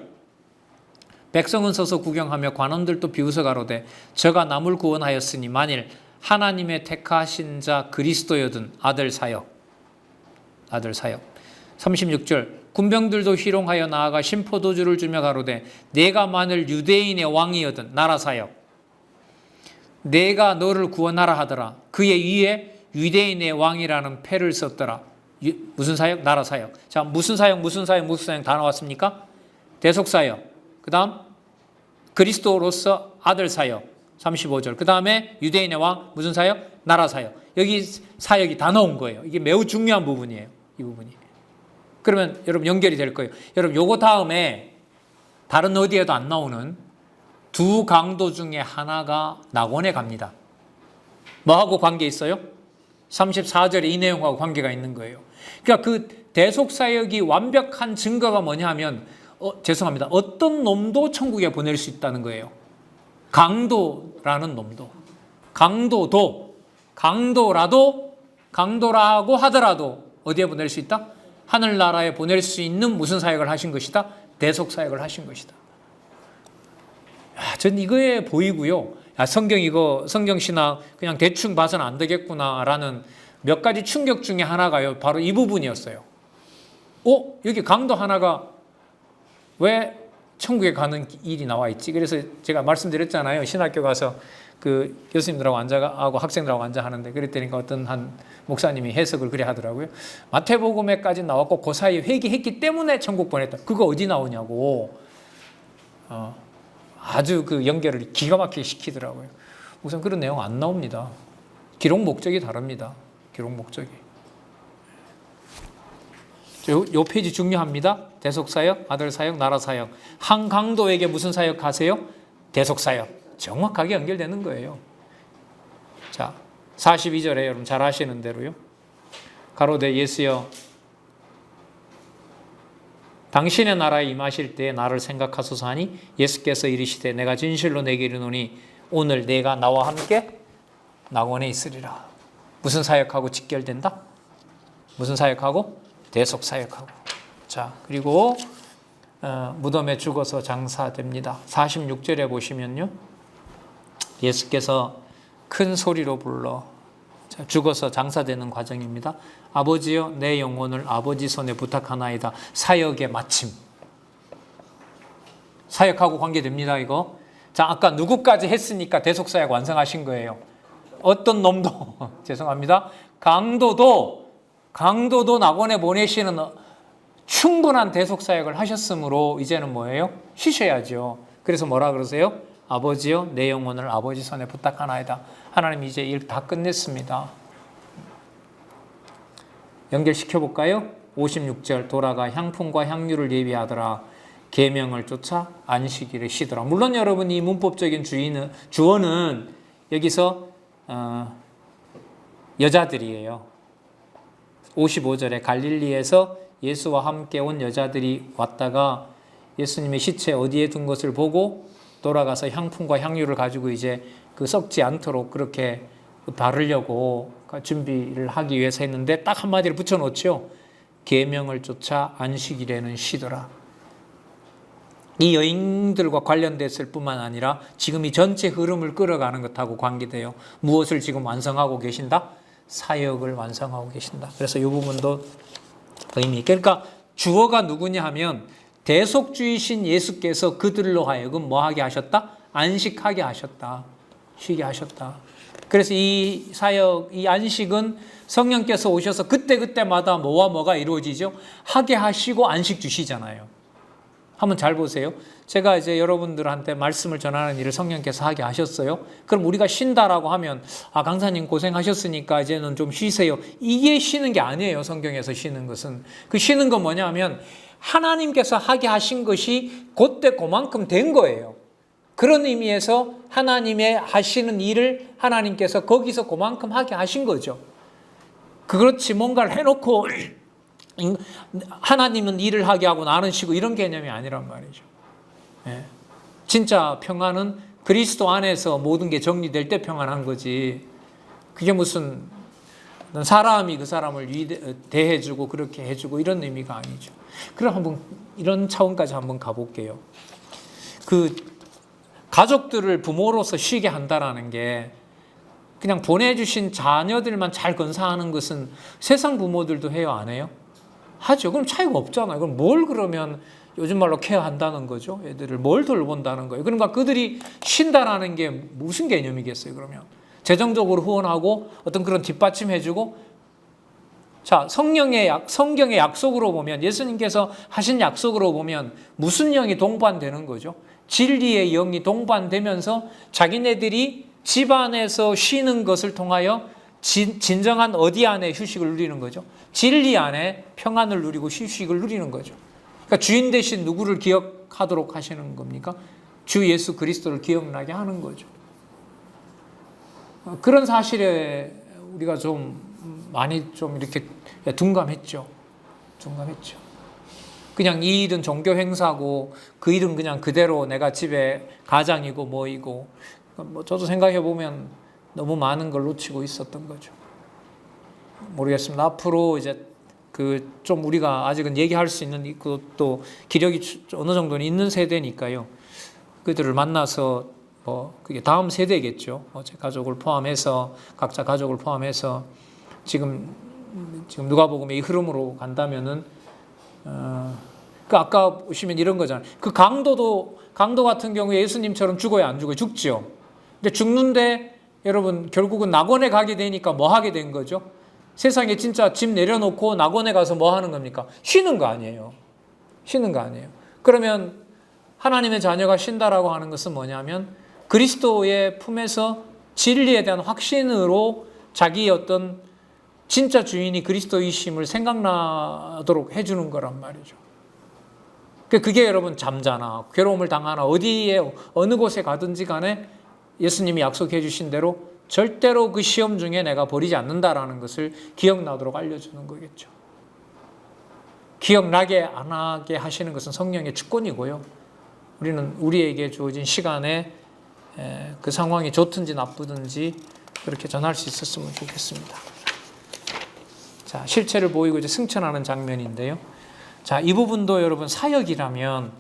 백성은 서서 구경하며 관원들도 비웃어 가로되 저가 남을 구원하였으니 만일 하나님의 택하신 자 그리스도여든 아들 사역. 36절. 군병들도 희롱하여 나아가 신포도주를 주며 가로되 내가 만일 유대인의 왕이여든 나라 사역. 내가 너를 구원하라 하더라. 그의 위에 유대인의 왕이라는 패를 썼더라. 무슨 사역? 나라 사역. 자, 무슨 사역 다 나왔습니까? 대속 사역. 그 다음 그리스도로서 아들 사역. 35절. 그 다음에 유대인의 왕 무슨 사역? 나라 사역. 여기 사역이 다 나온 거예요. 이게 매우 중요한 부분이에요. 이 부분이. 그러면 여러분 연결이 될 거예요. 여러분 요거 다음에 다른 어디에도 안 나오는 두 강도 중에 하나가 낙원에 갑니다. 뭐하고 관계 있어요? 34절에 이 내용하고 관계가 있는 거예요. 그러니까 그 대속사역이 완벽한 증거가 뭐냐 하면 죄송합니다. 어떤 놈도 천국에 보낼 수 있다는 거예요. 강도라는 놈도. 강도라고 하더라도 어디에 보낼 수 있다? 하늘나라에 보낼 수 있는 무슨 사역을 하신 것이다? 대속사역을 하신 것이다. 전 이거에 보이고요. 성경 이거 성경신학 그냥 대충 봐서는 안 되겠구나라는 몇 가지 충격 중에 하나가요. 바로 이 부분이었어요. 여기 강도 하나가 왜 천국에 가는 일이 나와 있지? 그래서 제가 말씀드렸잖아요. 신학교 가서 그 교수님들하고 앉아하고 학생들하고 앉아 하는데 그랬더니 어떤 한 목사님이 해석을 그래 하더라고요. 마태복음에까지 나왔고 그 사이에 회개했기 때문에 천국 보냈다. 그거 어디 나오냐고. 아주 그 연결을 기가 막히게 시키더라고요. 우선 그런 내용 안 나옵니다. 기록 목적이 다릅니다. 기록 목적이. 요 페이지 중요합니다. 대속사역, 아들사역, 나라사역. 한 강도에게 무슨 사역 하세요? 대속사역. 정확하게 연결되는 거예요. 자, 42절에 여러분 잘 아시는 대로요. 가로되 예수여 당신의 나라에 임하실 때에 나를 생각하소서 하니 예수께서 이르시되 내가 진실로 내게 이르노니 오늘 내가 나와 함께 낙원에 있으리라. 무슨 사역하고 직결된다? 무슨 사역하고? 대속사역하고. 자, 그리고 무덤에 죽어서 장사됩니다. 46절에 보시면요. 예수께서 큰 소리로 불러 죽어서 장사되는 과정입니다. 아버지여 내 영혼을 아버지 손에 부탁하나이다. 사역의 마침. 사역하고 관계됩니다. 이거. 자, 아까 누구까지 했으니까 대속사역 완성하신 거예요. 어떤 놈도 죄송합니다. 강도도 낙원에 보내시는 충분한 대속사역을 하셨으므로 이제는 뭐예요? 쉬셔야죠. 그래서 뭐라 그러세요? 아버지여 내 영혼을 아버지 손에 부탁하나이다. 하나님 이제 일 다 끝냈습니다. 연결시켜 볼까요? 56절 돌아가 향품과 향유를 예비하더라. 계명을 쫓아 안식일에 쉬더라. 물론 여러분 이 문법적인 주어는 여기서 여자들이에요. 55절에 갈릴리에서 예수와 함께 온 여자들이 왔다가 예수님의 시체 어디에 둔 것을 보고 돌아가서 향품과 향유를 가지고 이제 그 썩지 않도록 그렇게 바르려고 준비를 하기 위해서 했는데 딱 한마디를 붙여놓죠. 계명을 쫓아 안식일에는 쉬더라. 이 여인들과 관련됐을 뿐만 아니라 지금 이 전체 흐름을 끌어가는 것하고 관계돼요. 무엇을 지금 완성하고 계신다? 사역을 완성하고 계신다. 그래서 이 부분도 의미 있게. 그러니까 주어가 누구냐 하면 대속주이신 예수께서 그들로 하여금 뭐하게 하셨다? 안식하게 하셨다. 쉬게 하셨다. 그래서 이 사역, 이 안식은 성령께서 오셔서 그때그때마다 뭐와 뭐가 이루어지죠? 하게 하시고 안식 주시잖아요. 한번 잘 보세요. 제가 이제 여러분들한테 말씀을 전하는 일을 성령께서 하게 하셨어요. 그럼 우리가 쉰다라고 하면 강사님 고생하셨으니까 이제는 좀 쉬세요. 이게 쉬는 게 아니에요. 성경에서 쉬는 것은. 그 쉬는 건 뭐냐 하면 하나님께서 하게 하신 것이 그때 그만큼 된 거예요. 그런 의미에서 하나님의 하시는 일을 하나님께서 거기서 그만큼 하게 하신 거죠. 그렇지 뭔가를 해놓고 하나님은 일을 하게 하고 나는 쉬고 이런 개념이 아니란 말이죠. 예. 진짜 평안은 그리스도 안에서 모든 게 정리될 때 평안한 거지. 그게 무슨 사람이 그 사람을 대해주고 그렇게 해주고 이런 의미가 아니죠. 그럼 한번 이런 차원까지 한번 가볼게요. 그 가족들을 부모로서 쉬게 한다라는 게 그냥 보내주신 자녀들만 잘 건사하는 것은 세상 부모들도 해요, 안 해요? 하죠. 그럼 차이가 없잖아요. 그럼 뭘 그러면 요즘 말로 케어한다는 거죠. 애들을 뭘 돌본다는 거예요. 그러니까 그들이 쉰다라는 게 무슨 개념이겠어요, 그러면? 재정적으로 후원하고 어떤 그런 뒷받침해주고. 자, 성경의 약속으로 보면, 예수님께서 하신 약속으로 보면 무슨 영이 동반되는 거죠? 진리의 영이 동반되면서 자기네들이 집안에서 쉬는 것을 통하여 진정한 어디 안에 휴식을 누리는 거죠? 진리 안에 평안을 누리고 휴식을 누리는 거죠. 그러니까 주인 대신 누구를 기억하도록 하시는 겁니까? 주 예수 그리스도를 기억나게 하는 거죠. 그런 사실에 우리가 좀 많이 좀 이렇게 둔감했죠. 그냥 이 일은 종교 행사고 그 일은 그냥 그대로 내가 집에 가장이고 뭐이고 저도 생각해 보면 너무 많은 걸 놓치고 있었던 거죠. 모르겠습니다. 앞으로 이제 그 좀 우리가 아직은 얘기할 수 있는 그것도 기력이 어느 정도는 있는 세대니까요. 그들을 만나서 그게 다음 세대겠죠. 제 가족을 포함해서 각자 가족을 포함해서 지금 누가복음의 이 흐름으로 간다면은 그 아까 보시면 이런 거잖아요. 그 강도 같은 경우에 예수님처럼 죽어야 안 죽어요? 죽죠. 근데 죽는데 여러분 결국은 낙원에 가게 되니까 뭐 하게 된 거죠? 세상에 진짜 집 내려놓고 낙원에 가서 뭐 하는 겁니까? 쉬는 거 아니에요. 그러면 하나님의 자녀가 쉰다라고 하는 것은 뭐냐면 그리스도의 품에서 진리에 대한 확신으로 자기의 어떤 진짜 주인이 그리스도이심을 생각나도록 해주는 거란 말이죠. 그게 여러분 잠자나 괴로움을 당하나 어디에 어느 곳에 가든지 간에 예수님이 약속해 주신 대로 절대로 그 시험 중에 내가 버리지 않는다라는 것을 기억나도록 알려주는 거겠죠. 기억나게 안 하게 하시는 것은 성령의 주권이고요. 우리는 우리에게 주어진 시간에 그 상황이 좋든지 나쁘든지 그렇게 전할 수 있었으면 좋겠습니다. 자, 실체를 보이고 이제 승천하는 장면인데요. 자, 이 부분도 여러분 사역이라면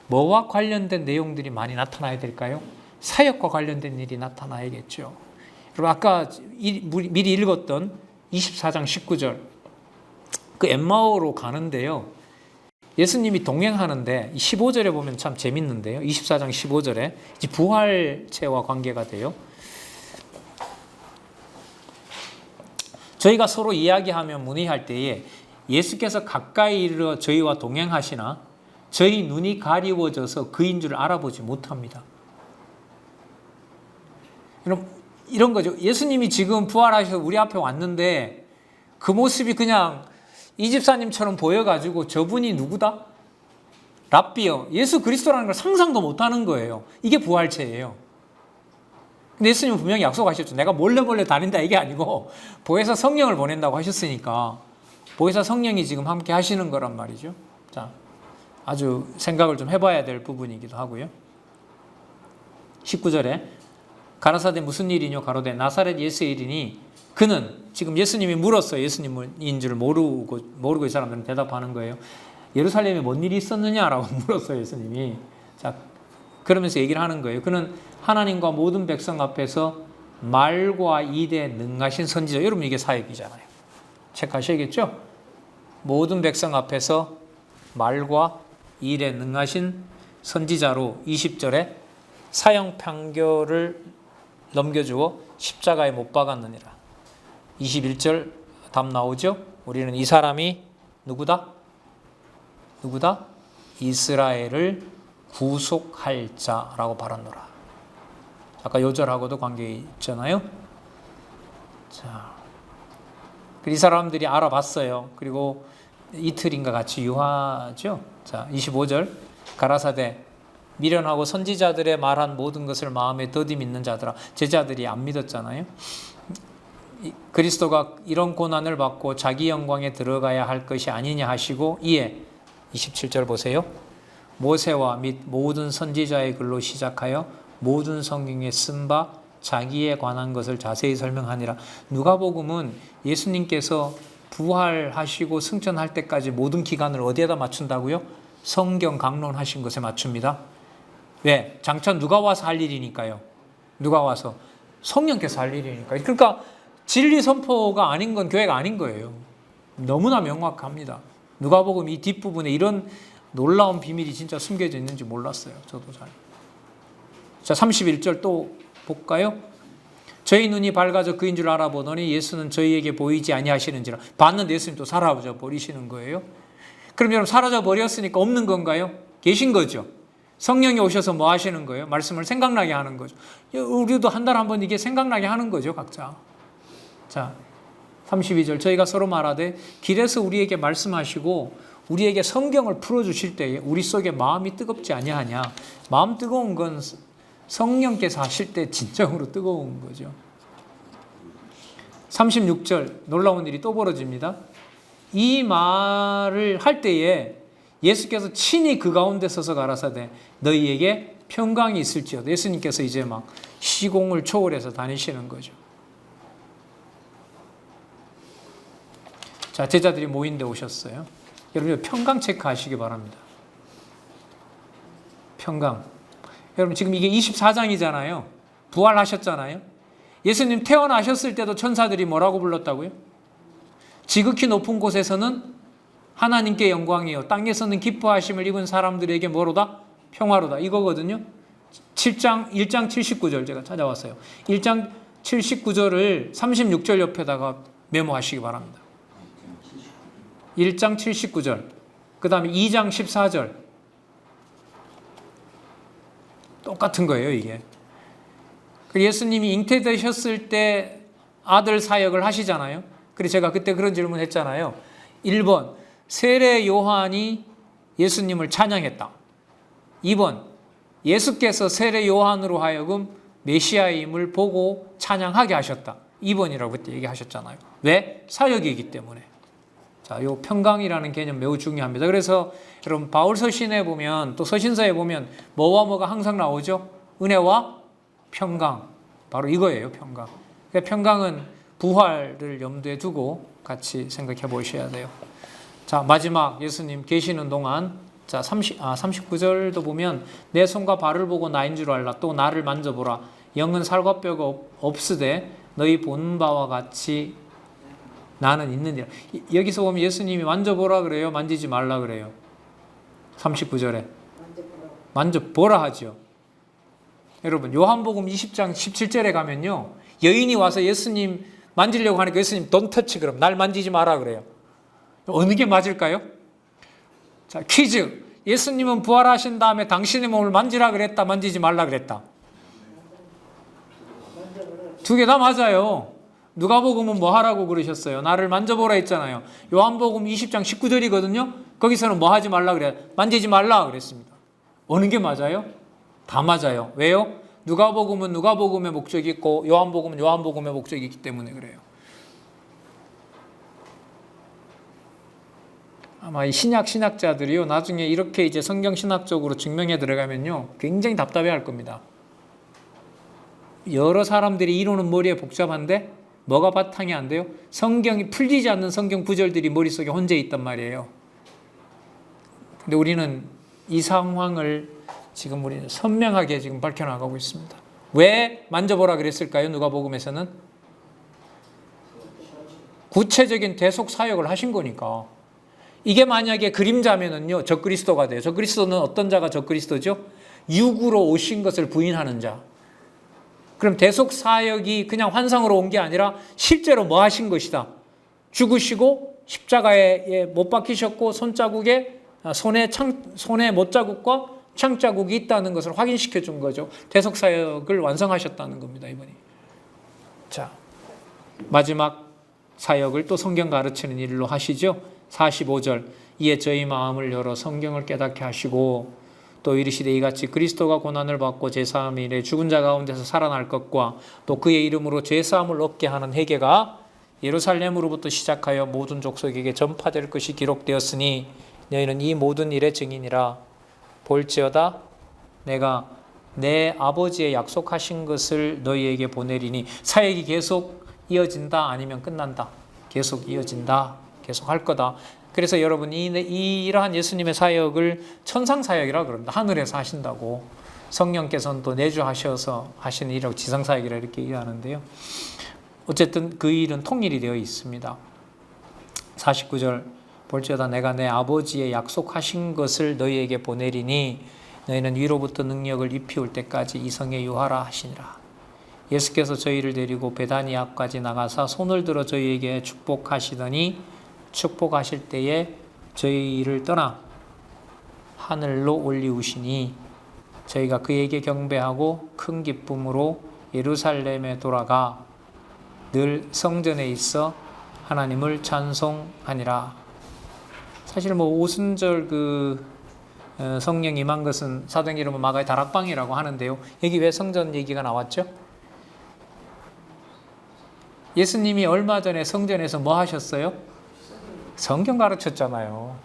뭐와 관련된 내용들이 많이 나타나야 될까요? 사역과 관련된 일이 나타나야겠죠. 여러분 아까 미리 읽었던 24장 19절 그 엠마오로 가는데요. 예수님이 동행하는데 15절에 보면 참 재밌는데요. 24장 15절에 부활체와 관계가 돼요. 저희가 서로 이야기하며 문의할 때에 예수께서 가까이 이르러 저희와 동행하시나 저희 눈이 가리워져서 그인 줄 알아보지 못합니다. 이런 거죠. 예수님이 지금 부활하셔서 우리 앞에 왔는데 그 모습이 그냥 이 집사님처럼 보여가지고 저분이 누구다? 랍비요. 예수 그리스도라는 걸 상상도 못하는 거예요. 이게 부활체예요. 근데 예수님은 분명히 약속하셨죠. 내가 몰래 다닌다 이게 아니고 보혜사 성령을 보낸다고 하셨으니까 보혜사 성령이 지금 함께 하시는 거란 말이죠. 자, 아주 생각을 좀 해봐야 될 부분이기도 하고요. 19절에 가라사대 무슨 일이뇨? 가로되 나사렛 예수의 일이니 그는 지금 예수님이 물었어요. 예수님인 줄 모르고 이 사람들은 대답하는 거예요. 예루살렘에 뭔 일이 있었느냐라고 물었어요. 예수님이. 자, 그러면서 얘기를 하는 거예요. 그는 하나님과 모든 백성 앞에서 말과 일에 능하신 선지자. 여러분 이게 사역이잖아요. 체크하셔야겠죠? 모든 백성 앞에서 말과 일에 능하신 선지자로 20절에 사형 판결을 넘겨주어 십자가에 못 박았느니라. 21절 답 나오죠? 우리는 이 사람이 누구다? 이스라엘을 구속할 자라고 바랐노라. 아까 요절하고도 관계 있잖아요. 자, 이 사람들이 알아봤어요. 그리고 이틀인가 같이 유하죠. 자, 25절 가라사대 미련하고 선지자들의 말한 모든 것을 마음에 더디 믿는 자들아. 제자들이 안 믿었잖아요. 그리스도가 이런 고난을 받고 자기 영광에 들어가야 할 것이 아니냐 하시고 이에 27절 보세요. 모세와 및 모든 선지자의 글로 시작하여 모든 성경에 쓴 바 자기에 관한 것을 자세히 설명하니라. 누가복음은 예수님께서 부활하시고 승천할 때까지 모든 기간을 어디에다 맞춘다고요? 성경 강론하신 것에 맞춥니다. 왜? 장차 누가 와서 할 일이니까요. 누가 와서? 성령께서 할 일이니까요. 그러니까 진리 선포가 아닌 건 교회가 아닌 거예요. 너무나 명확합니다. 누가복음 이 뒷부분에 이런 놀라운 비밀이 진짜 숨겨져 있는지 몰랐어요. 저도 잘. 자, 31절 또 볼까요? 저희 눈이 밝아져 그인 줄 알아보더니 예수는 저희에게 보이지 아니하시는지라. 봤는데 예수님 또 사라져 버리시는 거예요. 그럼 여러분 사라져 버렸으니까 없는 건가요? 계신 거죠. 성령이 오셔서 뭐 하시는 거예요? 말씀을 생각나게 하는 거죠. 우리도 한 달에 한 번 이게 생각나게 하는 거죠, 각자. 자, 32절 저희가 서로 말하되 길에서 우리에게 말씀하시고 우리에게 성경을 풀어주실 때에 우리 속에 마음이 뜨겁지 아니하냐. 마음 뜨거운 건 성령께서 하실 때 진정으로 뜨거운 거죠. 36절 놀라운 일이 또 벌어집니다. 이 말을 할 때에 예수께서 친히 그 가운데 서서 가라사대 너희에게 평강이 있을지어다. 예수님께서 이제 막 시공을 초월해서 다니시는 거죠. 자, 제자들이 모인 데 오셨어요. 여러분 평강 체크하시기 바랍니다. 평강. 여러분 지금 이게 24장이잖아요. 부활하셨잖아요. 예수님 태어나셨을 때도 천사들이 뭐라고 불렀다고요? 지극히 높은 곳에서는 하나님께 영광이요 땅에서는 기뻐하심을 입은 사람들에게 뭐로다? 평화로다. 이거거든요. 1장 79절 제가 찾아왔어요. 1장 79절을 36절 옆에다가 메모하시기 바랍니다. 1장 79절 그 다음에 2장 14절 똑같은 거예요. 이게 예수님이 잉태되셨을 때 아들 사역을 하시잖아요. 그래서 제가 그때 그런 질문 했잖아요. 1번 세례 요한이 예수님을 찬양했다. 2번 예수께서 세례 요한으로 하여금 메시아임을 보고 찬양하게 하셨다. 2번이라고 그때 얘기하셨잖아요. 왜? 사역이기 때문에. 자, 요 평강이라는 개념 매우 중요합니다. 그래서 여러분 바울 서신에 보면 또 서신서에 보면 뭐와 뭐가 항상 나오죠? 은혜와 평강. 바로 이거예요, 평강. 그러니까 평강은 부활을 염두에 두고 같이 생각해 보셔야 돼요. 자, 마지막 예수님 계시는 동안 자, 39절도 보면 내 손과 발을 보고 나인 줄 알라. 또 나를 만져보라. 영은 살과 뼈가 없으되 너희 본 바와 같이 나는 있느니라. 여기서 보면 예수님이 만져보라 그래요? 만지지 말라 그래요? 39절에 만져보라 하죠. 여러분 요한복음 20장 17절에 가면요 여인이 와서 예수님 만지려고 하니까 예수님 don't touch 그럼 날 만지지 마라 그래요. 어느 게 맞을까요? 자, 퀴즈. 예수님은 부활하신 다음에 당신의 몸을 만지라 그랬다, 만지지 말라 그랬다? 두 개 다 맞아요. 누가복음은 뭐 하라고 그러셨어요? 나를 만져보라 했잖아요. 요한복음 20장 19절이거든요. 거기서는 뭐 하지 말라 그래요? 만지지 말라 그랬습니다. 어느 게 맞아요? 다 맞아요. 왜요? 누가복음은 누가복음의 목적이 있고 요한복음은 요한복음의 목적이 있기 때문에 그래요. 아마 이 신학자들이요, 나중에 이렇게 이제 성경 신학적으로 증명해 들어가면요, 굉장히 답답해 할 겁니다. 여러 사람들이 이루는 머리에 복잡한데, 뭐가 바탕이 안 돼요? 성경이 풀리지 않는 성경 구절들이 머릿속에 혼재 있단 말이에요. 근데 우리는 이 상황을 지금 우리는 선명하게 지금 밝혀나가고 있습니다. 왜 만져보라 그랬을까요? 누가복음에서는? 구체적인 대속 사역을 하신 거니까. 이게 만약에 그림자면은요, 적그리스도가 돼요. 적그리스도는 어떤 자가 적그리스도죠? 육으로 오신 것을 부인하는 자. 그럼 대속 사역이 그냥 환상으로 온 게 아니라 실제로 뭐 하신 것이다. 죽으시고 십자가에 못 박히셨고 손에 못자국과 창자국이 있다는 것을 확인시켜 준 거죠. 대속 사역을 완성하셨다는 겁니다, 이번에. 자, 마지막 사역을 또 성경 가르치는 일로 하시죠. 45절, 이에 저희 마음을 열어 성경을 깨닫게 하시고 또 이르시되 이같이 그리스도가 고난을 받고 제사함의 일에 죽은 자 가운데서 살아날 것과 또 그의 이름으로 제사함을 얻게 하는 회개가 예루살렘으로부터 시작하여 모든 족속에게 전파될 것이 기록되었으니 너희는 이 모든 일의 증인이라. 볼지어다 내가 내 아버지의 약속하신 것을 너희에게 보내리니. 사역이 계속 이어진다 아니면 끝난다? 계속 이어진다. 계속 할 거다. 그래서 여러분 이러한 예수님의 사역을 천상사역이라고 그럽니다. 하늘에서 하신다고. 성령께서는 또 내주하셔서 하시는 일이라고 지상사역이라 이렇게 이해하는데요. 어쨌든 그 일은 통일이 되어 있습니다. 49절, 볼지어다 내가 내 아버지의 약속하신 것을 너희에게 보내리니 너희는 위로부터 능력을 입히올 때까지 이 성에 유하라 하시니라. 예수께서 저희를 데리고 베다니아까지 나가사 손을 들어 저희에게 축복하시더니 축복하실 때에 저희를 떠나 하늘로 올리우시니 저희가 그에게 경배하고 큰 기쁨으로 예루살렘에 돌아가 늘 성전에 있어 하나님을 찬송하니라. 사실 뭐 오순절 성령 임한 것은 사도행 이름은 마가의 다락방이라고 하는데요. 여기 왜 성전 얘기가 나왔죠? 예수님이 얼마 전에 성전에서 뭐 하셨어요? 성경 가르쳤잖아요.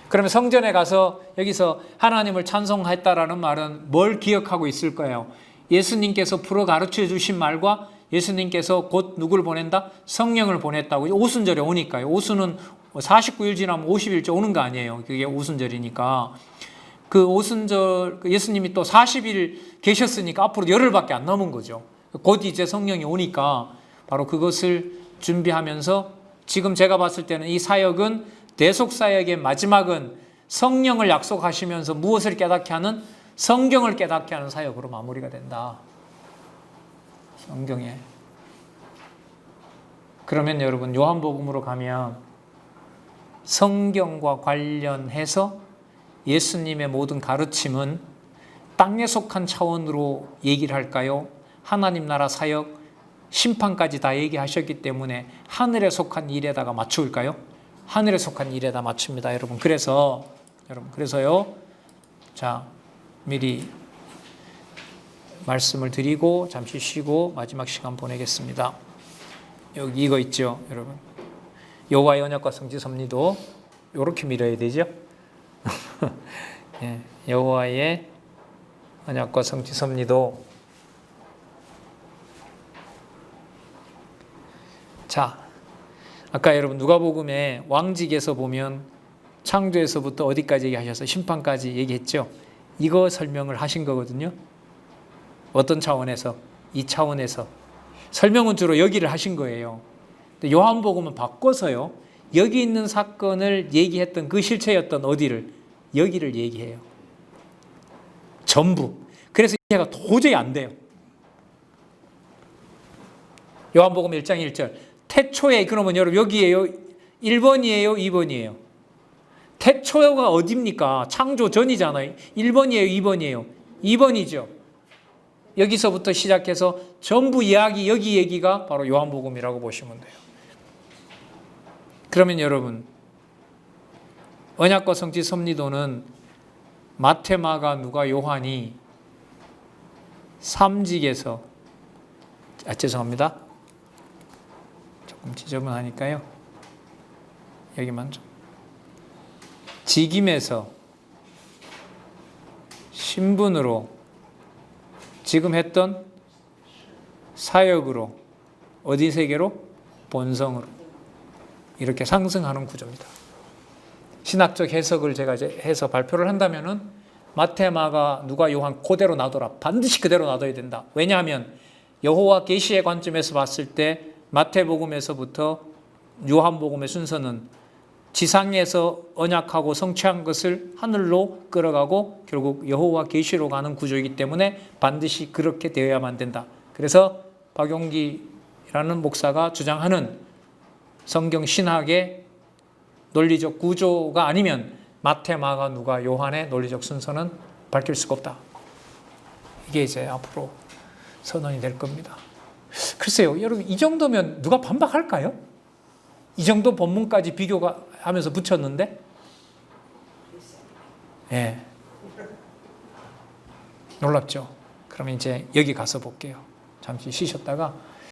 그러면 성전에 가서 여기서 하나님을 찬송했다라는 말은 뭘 기억하고 있을 거예요? 예수님께서 풀어 가르쳐 주신 말과 예수님께서 곧 누구를 보낸다? 성령을 보냈다고. 오순절에 오니까요. 오순은 49일 지나면 50일째 오는 거 아니에요. 그게 오순절이니까. 그 오순절 예수님이 또 40일 계셨으니까 앞으로 열흘밖에 안 남은 거죠. 곧 이제 성령이 오니까 바로 그것을 준비하면서 지금 제가 봤을 때는 이 사역은 대속 사역의 마지막은 성령을 약속하시면서 무엇을 깨닫게 하는? 성경을 깨닫게 하는 사역으로 마무리가 된다. 성경에. 그러면 여러분 요한복음으로 가면 성경과 관련해서 예수님의 모든 가르침은 땅에 속한 차원으로 얘기를 할까요? 하나님 나라 사역, 심판까지 다 얘기하셨기 때문에 하늘에 속한 일에다가 맞출까요? 하늘에 속한 일에다 맞춥니다, 여러분. 그래서요. 자, 미리 말씀을 드리고 잠시 쉬고 마지막 시간 보내겠습니다. 여기 이거 있죠, 여러분. 여호와의 언약과 성지 섭리도 이렇게 밀어야 되죠. 예, 여호와의 언약과 성지 섭리도. 자, 아까 여러분 누가복음에 왕직에서 보면 창조에서부터 어디까지 얘기하셔서 심판까지 얘기했죠. 이거 설명을 하신 거거든요. 어떤 차원에서? 이 차원에서. 설명은 주로 여기를 하신 거예요. 근데 요한복음은 바꿔서요. 여기 있는 사건을 얘기했던 그 실체였던 어디를? 여기를 얘기해요. 전부. 그래서 이해가 도저히 안 돼요. 요한복음 1장 1절. 태초에, 그러면 여러분 여기에요? 1번이에요? 2번이에요? 태초가 어디입니까? 창조 전이잖아요. 1번이에요? 2번이에요? 2번이죠. 여기서부터 시작해서 전부 이야기, 여기 얘기가 바로 요한복음이라고 보시면 돼요. 그러면 여러분, 언약과 성취 섭리도는 마태, 마가, 누가, 요한이 삼직에서, 죄송합니다. 조금 지저분하니까요. 여기만 좀. 직임에서 신분으로 지금 했던 사역으로 어디 세계로? 본성으로 이렇게 상승하는 구조입니다. 신학적 해석을 제가 이제 해서 발표를 한다면은 마태, 마가, 누가, 요한 그대로 놔둬라. 반드시 그대로 놔둬야 된다. 왜냐하면 여호와 계시의 관점에서 봤을 때 마태복음에서부터 요한복음의 순서는 지상에서 언약하고 성취한 것을 하늘로 끌어가고 결국 여호와 계시로 가는 구조이기 때문에 반드시 그렇게 되어야만 된다. 그래서 박용기라는 목사가 주장하는 성경 신학의 논리적 구조가 아니면 마태, 마가, 누가, 요한의 논리적 순서는 밝힐 수가 없다. 이게 이제 앞으로 선언이 될 겁니다. 글쎄요, 여러분, 이 정도면 누가 반박할까요? 이 정도 본문까지 비교하면서 붙였는데, 예, 놀랍죠. 그러면 이제 여기 가서 볼게요. 잠시 쉬셨다가